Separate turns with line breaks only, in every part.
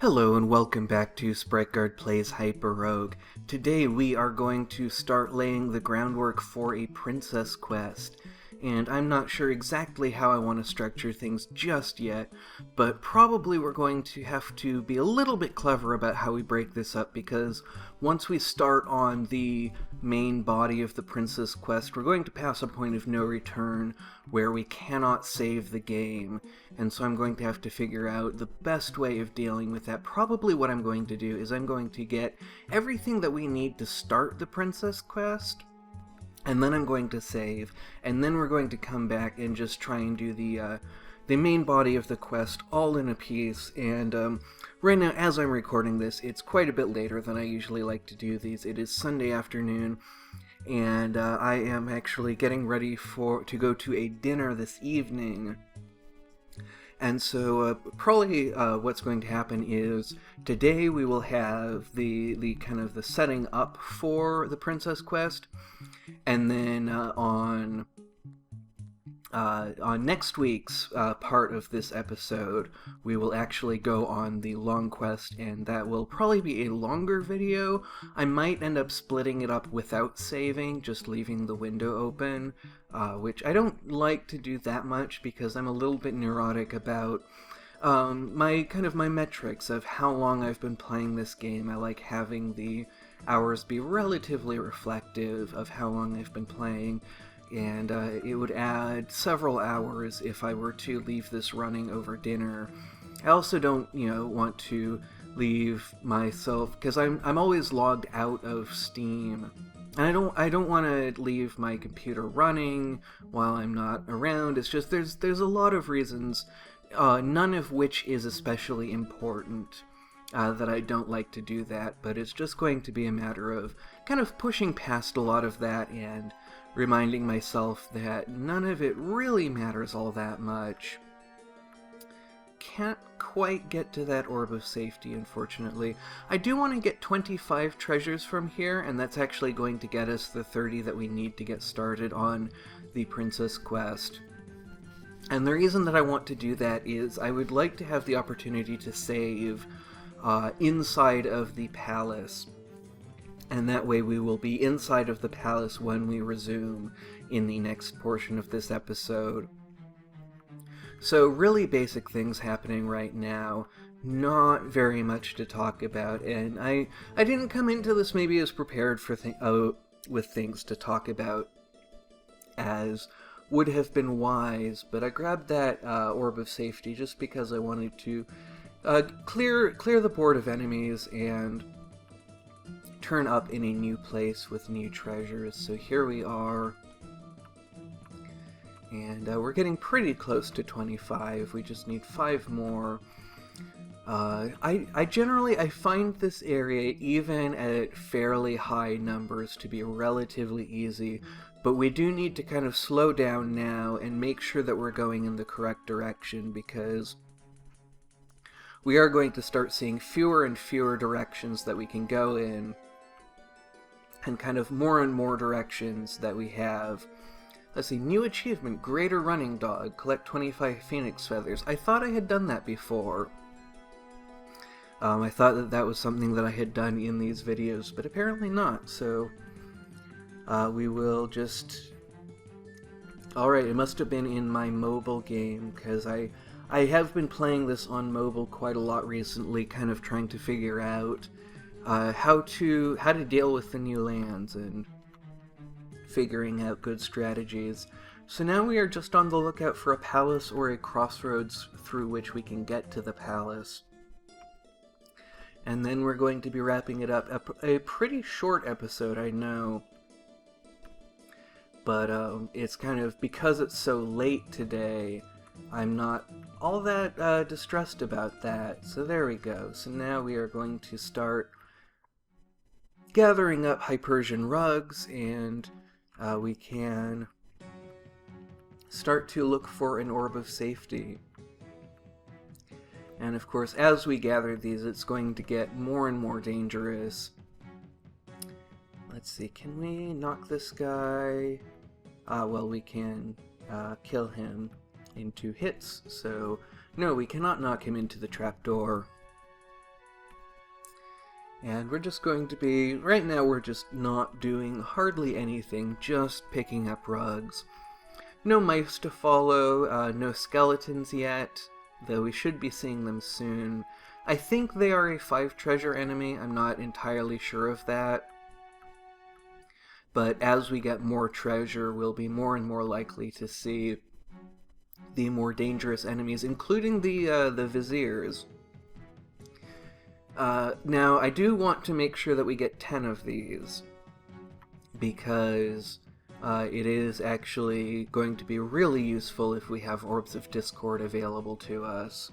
Hello and welcome back to Sprite Guard Plays HyperRogue. Today we are going to start laying the groundwork for a princess quest, and I'm not sure exactly how I want to structure things just yet, but probably we're going to have to be a little bit clever about how we break this up, because once we start on the main body of the princess quest, we're going to pass a point of no return where we cannot save the game, and so I'm going to have to figure out the best way of dealing with that. Probably what I'm going to do is I'm going to get everything that we need to start the princess quest, and then I'm going to save, and then we're going to come back and just try and do the main body of the quest all in a piece. And right now, as I'm recording this, it's quite a bit later than I usually like to do these. It is Sunday afternoon, and I am actually getting ready to go to a dinner this evening. And so probably what's going to happen is today we will have the kind of the setting up for the princess quest, and then on next week's part of this episode we will actually go on the long quest, and that will probably be a longer video. I might end up splitting it up without saving, just leaving the window open, which I don't like to do that much because I'm a little bit neurotic about my metrics of how long I've been playing this game. I like having the hours be relatively reflective of how long I've been playing, and it would add several hours if I were to leave this running over dinner. I also don't, want to leave myself, because I'm always logged out of Steam, and I don't want to leave my computer running while I'm not around. It's just there's a lot of reasons, none of which is especially important, that I don't like to do that, but it's just going to be a matter of kind of pushing past a lot of that and reminding myself that none of it really matters all that much. Can't quite get to that orb of safety, unfortunately. I do want to get 25 treasures from here, and that's actually going to get us the 30 that we need to get started on the princess quest. And the reason that I want to do that is I would like to have the opportunity to save inside of the palace, and that way we will be inside of the palace when we resume in the next portion of this episode. So really basic things happening right now, not very much to talk about, and I didn't come into this maybe as prepared for with things to talk about as would have been wise, but I grabbed that orb of safety just because I wanted to clear the board of enemies and turn up in a new place with new treasures. So here we are, and we're getting pretty close to 25. We just need 5 more. I generally find this area, even at fairly high numbers, to be relatively easy, but we do need to kind of slow down now and make sure that we're going in the correct direction, because we are going to start seeing fewer and fewer directions that we can go in, and kind of more and more directions that we have. Let's see, new achievement, Greater Running Dog, collect 25 phoenix feathers. I thought I had done that before. I thought that was something that I had done in these videos, but apparently not, so we will just... Alright, it must have been in my mobile game, because I have been playing this on mobile quite a lot recently, kind of trying to figure out how to deal with the new lands and figuring out good strategies. So now we are just on the lookout for a palace or a crossroads through which we can get to the palace. And then we're going to be wrapping it up. A pretty short episode, I know. But it's kind of, because it's so late today, I'm not all that distressed about that. So there we go. So now we are going to start gathering up HyperRogues, and we can start to look for an orb of safety. And of course, as we gather these, it's going to get more and more dangerous. Let's see, can we knock this guy? Well, we can kill him in 2 hits, so no, we cannot knock him into the trapdoor. And we're just going to be, right now we're just not doing hardly anything, just picking up rugs. No mice to follow, no skeletons yet, though we should be seeing them soon. I think they are a 5 treasure enemy, I'm not entirely sure of that. But as we get more treasure, we'll be more and more likely to see the more dangerous enemies, including the viziers. Now, I do want to make sure that we get 10 of these, because it is actually going to be really useful if we have Orbs of Discord available to us.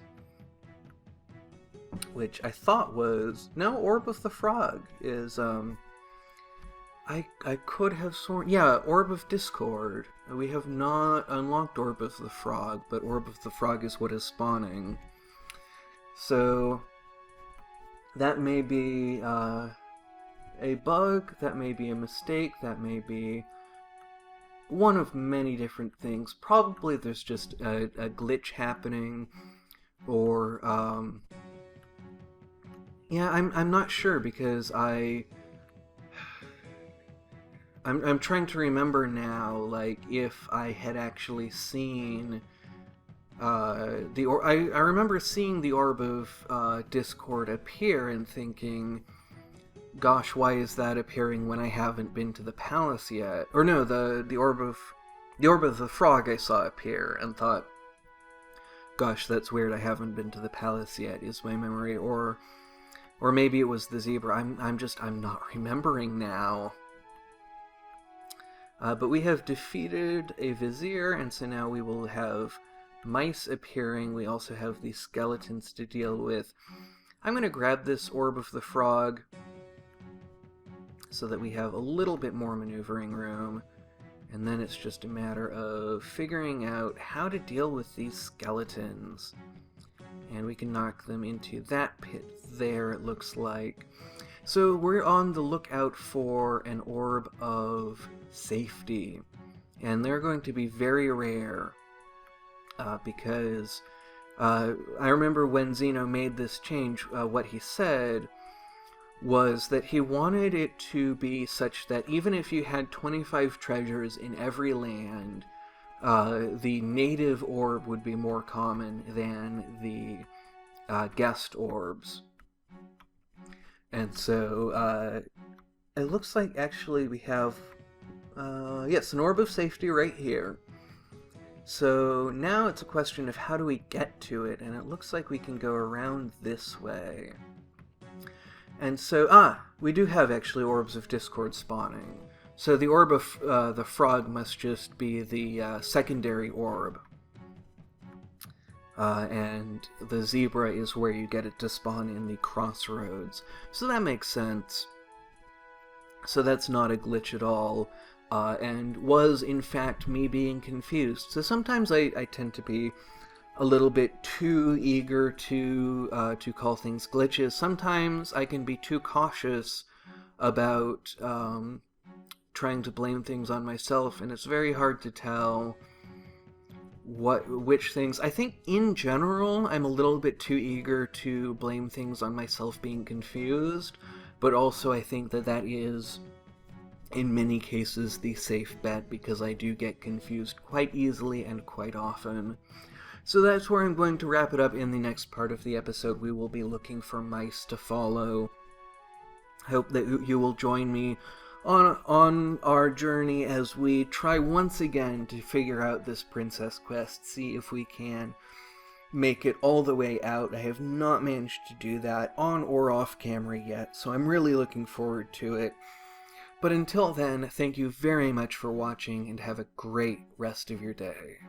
Which I thought was... No, Orb of the Frog is, I could have sworn... Yeah, Orb of Discord. We have not unlocked Orb of the Frog, but Orb of the Frog is what is spawning. So... that may be a bug, that may be a mistake, that may be one of many different things. Probably there's just a glitch happening, or, yeah, I'm not sure, because I'm trying to remember now, like, if I had actually seen... I remember seeing the Orb of Discord appear and thinking, gosh, why is that appearing when I haven't been to the palace yet? Or no, the Orb of the Frog I saw appear and thought, gosh, that's weird, I haven't been to the palace yet, is my memory. Or maybe it was the zebra. I'm not remembering now. But we have defeated a vizier, and so now we will have mice appearing. We also have these skeletons to deal with. I'm going to grab this Orb of the Frog so that we have a little bit more maneuvering room, and then it's just a matter of figuring out how to deal with these skeletons. And we can knock them into that pit there, it looks like. So we're on the lookout for an Orb of Safety, and they're going to be very rare. Because I remember when Zeno made this change, what he said was that he wanted it to be such that even if you had 25 treasures in every land, the native orb would be more common than the guest orbs. And so it looks like actually we have, yes, an Orb of Safety right here. So now it's a question of how do we get to it, and it looks like we can go around this way. And so, we do have actually Orbs of Discord spawning. So the Orb of the Frog must just be the secondary orb. And the zebra is where you get it to spawn in the crossroads. So that makes sense. So that's not a glitch at all. And was, in fact, me being confused. So sometimes I tend to be a little bit too eager to call things glitches. Sometimes I can be too cautious about trying to blame things on myself, and it's very hard to tell which things. I think, in general, I'm a little bit too eager to blame things on myself being confused, but also I think that is... in many cases, the safe bet, because I do get confused quite easily and quite often. So that's where I'm going to wrap it up. In the next part of the episode, we will be looking for mice to follow. I hope that you will join me on our journey as we try once again to figure out this princess quest, see if we can make it all the way out. I have not managed to do that on or off camera yet, so I'm really looking forward to it. But until then, thank you very much for watching, and have a great rest of your day.